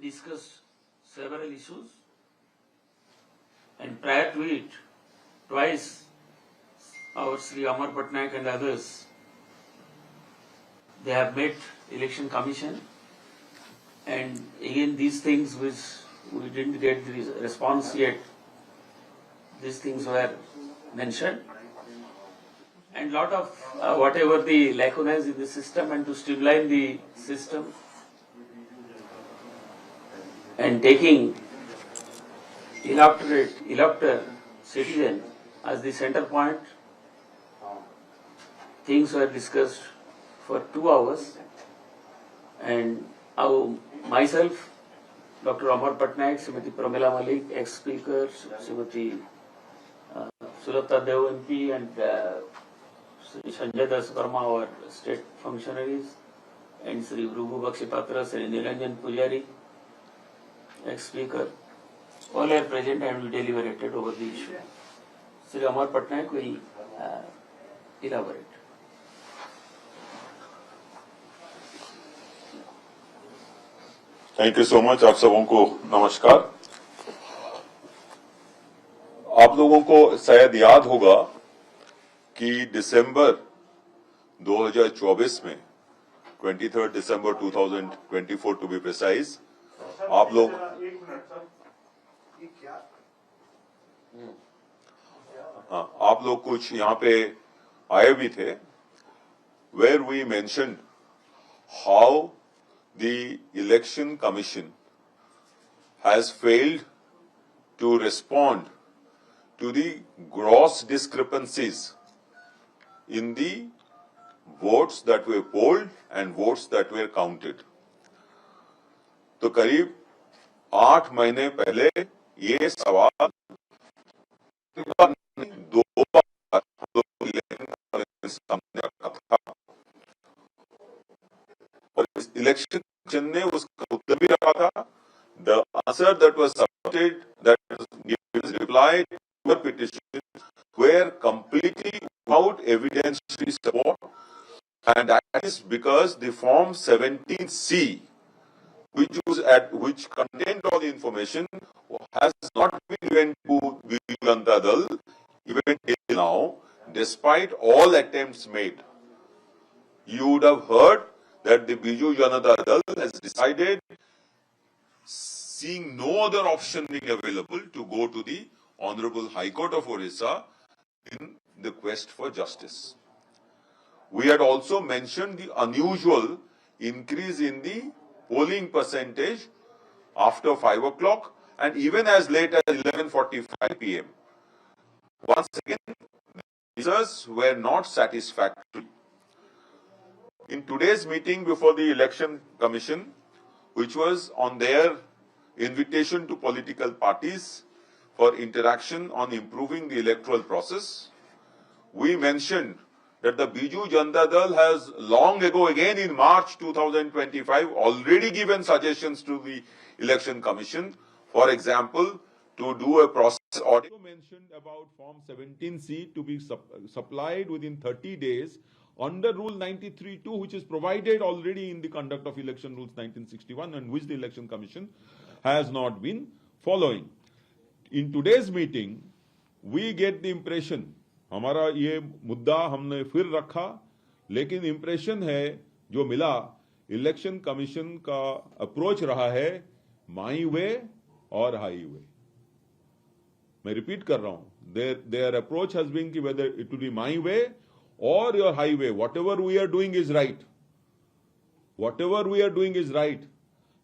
discussed several issues, and prior to it, twice our Sri Amar Patnaik and others, they have met election commission, and again these things which we didn't get the response yet, these things were mentioned, and lot of whatever the lacunas in the system, and to streamline the system and taking elector citizen as the center point, things were discussed for 2 hours, and myself, Dr. Amar Patnaik, Srimati Pramila Malik, ex-speaker, Srimati Sulata Dev MP, and Sri Sanjay Das Verma, our state functionaries, and Sri Rubu Bakshi Patra, Sri Niranjan Pujari, ex-speaker, all are present and we deliberated over the issue. Sri Amar Patnaik will elaborate. Thank you so much. आप सबों को नमस्कार। आप लोगों को शायद याद होगा कि दिसंबर 2024 में 23 दिसंबर 2024 टू बी प्रिसाइज, आप लोग आप लोग कुछ यहाँ पे आए भी थे, where we mentioned how the election commission has failed to respond to the gross discrepancies in the votes that were polled and votes that were counted. तो करीब 8 महीने पहले ये सवाल दो बार सामने रखा था और इलेक्शन कमीशन ने उसका उत्तर भी रखा था। The answer that was submitted, that was given reply to the petition, were completely without evidentiary support, and that is because the Form 17C, which contained all the information, has not been given to Biju Janata Dal even till now, despite all attempts made. You would have heard that the Biju Janata Dal has decided, seeing no other option being available, to go to the Honorable High Court of Orissa in the quest for justice. We had also mentioned the unusual increase in the polling percentage after 5 o'clock and even as late as 11:45 p.m. Once again, the results were not satisfactory. In today's meeting before the Election Commission, which was on their invitation to political parties for interaction on improving the electoral process, we mentioned that the Biju Janata Dal has long ago, again in March 2025, already given suggestions to the Election Commission, for example, to do a process audit. Also mentioned about Form 17C to be supplied within 30 days under Rule 93(2), which is provided already in the Conduct of Election Rules 1961 and which the Election Commission has not been following. In today's meeting, we get the impression, हमारा ये मुद्दा हमने फिर रखा, लेकिन impression है जो मिला, Election Commission का approach रहा है my way और highway. मैं repeat कर रहा हूँ, their approach has been कि whether it will be my way or your highway, whatever we are doing is right. Whatever we are doing is right.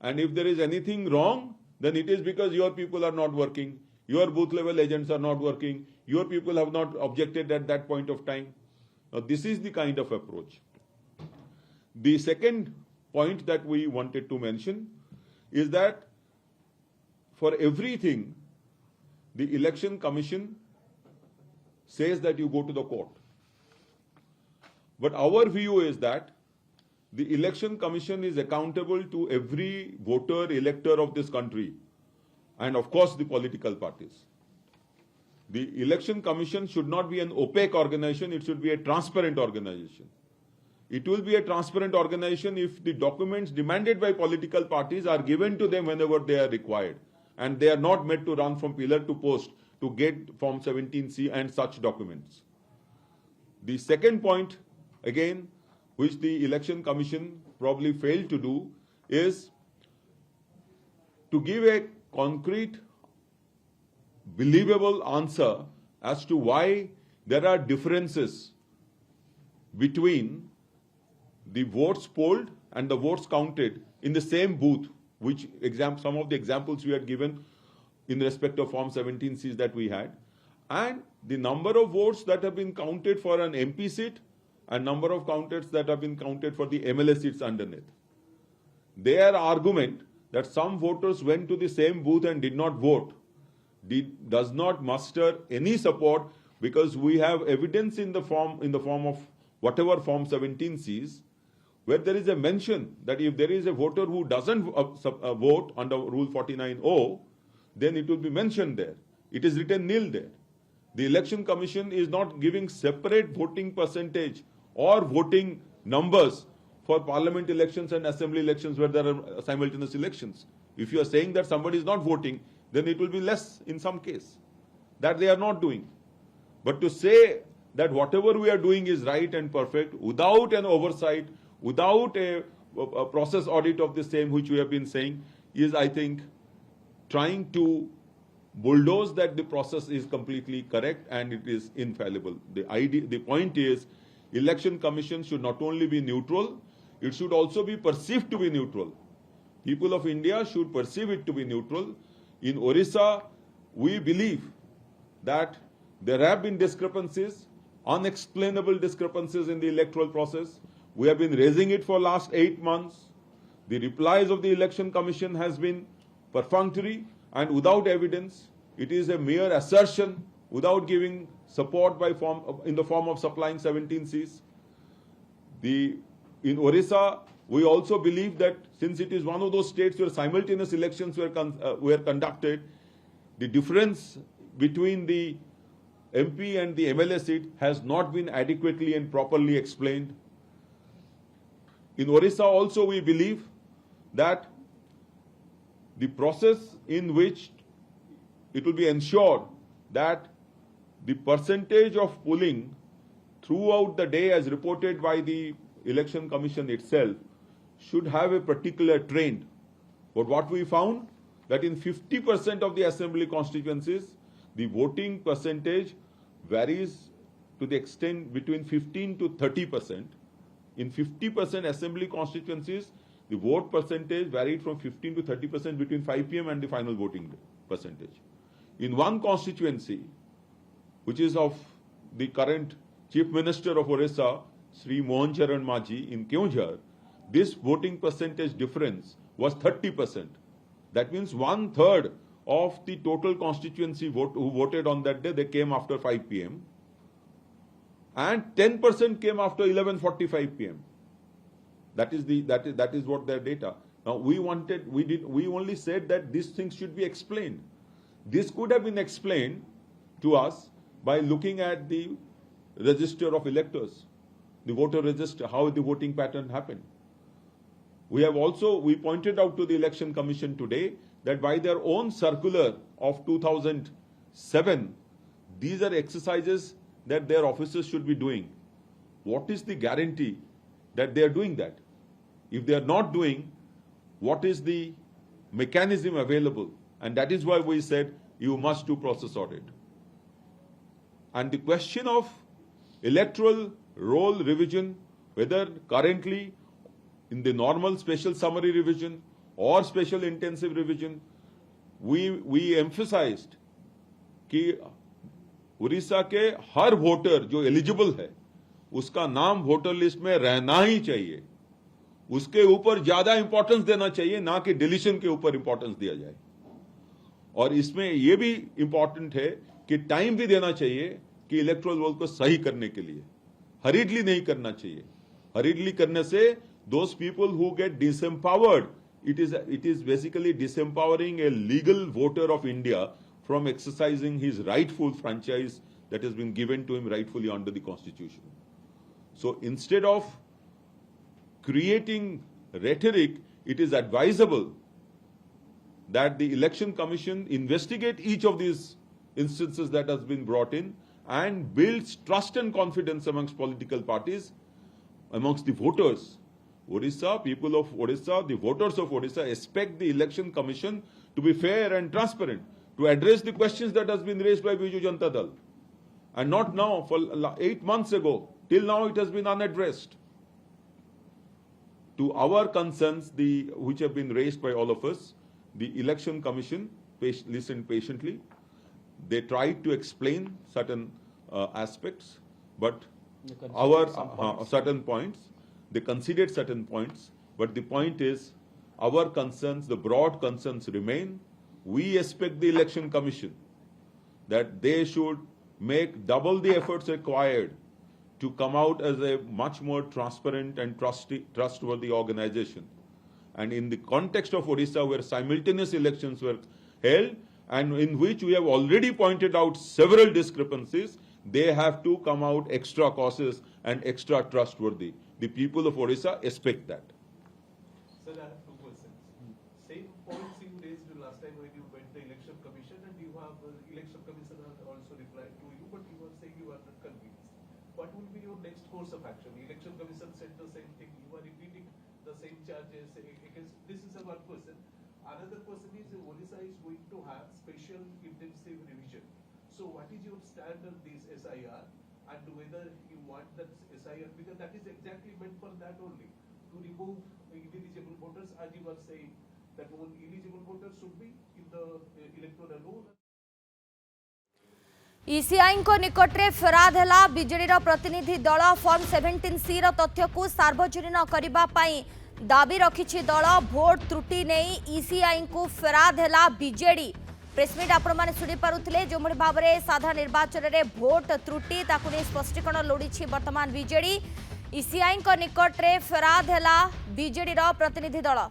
And if there is anything wrong, then it is because your people are not working, your booth level agents are not working, your people have not objected at that point of time. Now, this is the kind of approach. The second point that we wanted to mention is that for everything, the Election Commission says that you go to the court. But our view is that the Election Commission is accountable to every voter, elector of this country, and of course the political parties. The Election Commission should not be an opaque organization, it should be a transparent organization. it will be a transparent organization if the documents demanded by political parties are given to them whenever they are required. And they are not made to run from pillar to post to get Form 17C and such documents. The second point, again, which the Election Commission probably failed to do, is to give a concrete, believable answer as to why there are differences between the votes polled and the votes counted in the same booth, which some of the examples we had given in respect of Form 17Cs that we had, and the number of votes that have been counted for an MP seat and number of counters that have been counted for the MLA seats underneath. Their argument that some voters went to the same booth and did not vote does not muster any support, because we have evidence in the form of whatever Form 17Cs, where there is a mention that if there is a voter who doesn't vote under Rule 49O, then it will be mentioned there. It is written nil there. The Election Commission is not giving separate voting percentage or voting numbers for parliament elections and assembly elections where there are simultaneous elections. If you are saying that somebody is not voting, then it will be less in some case. That they are not doing. But to say that whatever we are doing is right and perfect without an oversight, without a process audit of the same, which we have been saying, is, I think, trying to bulldoze that the process is completely correct and it is infallible. The point is, Election Commission should not only be neutral, it should also be perceived to be neutral. People of India should perceive it to be neutral. In Orissa, we believe that there have been discrepancies, unexplainable discrepancies in the electoral process. We have been raising it for last 8 months. The replies of the Election Commission has been perfunctory and without evidence. It is a mere assertion without giving support in the form of supplying 17Cs. In Orissa, we also believe that since it is one of those states where simultaneous elections were conducted, the difference between the MP and the MLA seat has not been adequately and properly explained. In Orissa also we believe that the process in which it will be ensured that the percentage of polling throughout the day as reported by the Election Commission itself should have a particular trend. But what we found, that in 50% of the assembly constituencies, the voting percentage varies to the extent between 15 to 30%. In 50% assembly constituencies, the vote percentage varied from 15 to 30% between 5 p.m. and the final voting percentage. In one constituency, which is of the current Chief Minister of Orissa, Sri Mohan Charan Majhi in Keonjhar, this voting percentage difference was 30%. That means 1/3 of the total constituency who voted on that day, they came after 5 p.m. and 10% came after 11:45 p.m. That is what their data. Now we only said that these things should be explained. This could have been explained to us by looking at the register of electors, the voter register, how the voting pattern happened. We pointed out to the Election Commission today that by their own circular of 2007, these are exercises that their officers should be doing. What is the guarantee that they are doing that? If they are not doing, what is the mechanism available? And that is why we said you must do process audit. And the question of electoral roll revision, whether currently in the normal special summary revision or special intensive revision, we emphasized कि उड़ीसा के हर voter जो eligible है उसका नाम voter list में रहना ही चाहिए. उसके ऊपर ज्यादा इंपॉर्टेंस देना चाहिए, ना कि डिलीशन के ऊपर इंपॉर्टेंस दिया जाए. और इसमें यह भी इंपॉर्टेंट है कि टाइम भी देना चाहिए कि इलेक्टोरल रोल को सही करने के लिए. हरीडली नहीं करना चाहिए. हरीडली करने से those people who get disempowered, it is basically disempowering a legal voter of India from exercising his rightful franchise that has been given to him rightfully under the Constitution. So instead of creating rhetoric, it is advisable that the election commission investigate each of these instances that has been brought in and builds trust and confidence amongst political parties, amongst the voters. Odisha, people of Odisha, the voters of Odisha expect the election commission to be fair and transparent, to address the questions that has been raised by Biju Janata Dal. And not now, for 8 months ago, till now it has been unaddressed. To our concerns, which have been raised by all of us, the election commission listened patiently. They tried to explain certain aspects, but certain points, they considered certain points, but the point is, our concerns, the broad concerns remain. We expect the election commission that they should make double the efforts required to come out as a much more transparent and trustworthy organization. And in the context of Odisha, where simultaneous elections were held, and in which we have already pointed out several discrepancies, they have to come out extra cautious and extra trustworthy. The people of Odisha expect that. Sir, I have two questions. Same points you raised last time when you went to the election commission, and you have election commissioner also replied to you, but you were saying you are not convinced. What will be your next course of action? Election commission said the same thing. You are repeating the same charges against. This is one question. Another question is Odisha is going to have special intensive revision. So what is your stand on this SIR, and whether you want that SIR, because that is exactly meant for that only, to remove ineligible voters, as you were saying, that all eligible voters should be in the electoral roll. ECI निकटरे फेराद है BJD प्रतिनिधि दल form 17C तथ्य को सार्वजनीन करने दाबी रखी दल भोट त्रुटि नहीं ईसीआई को फेराद है बीजेडी प्रेसमिट आपण मैंने शुणी पारुले जो भाव में साधारण निर्वाचन में भोट त्रुटि स्पष्टीकरण लोड़ी वर्तमान बीजेडी ईसीआई निकटरे फेराद है बीजेडी प्रतिनिधि दल।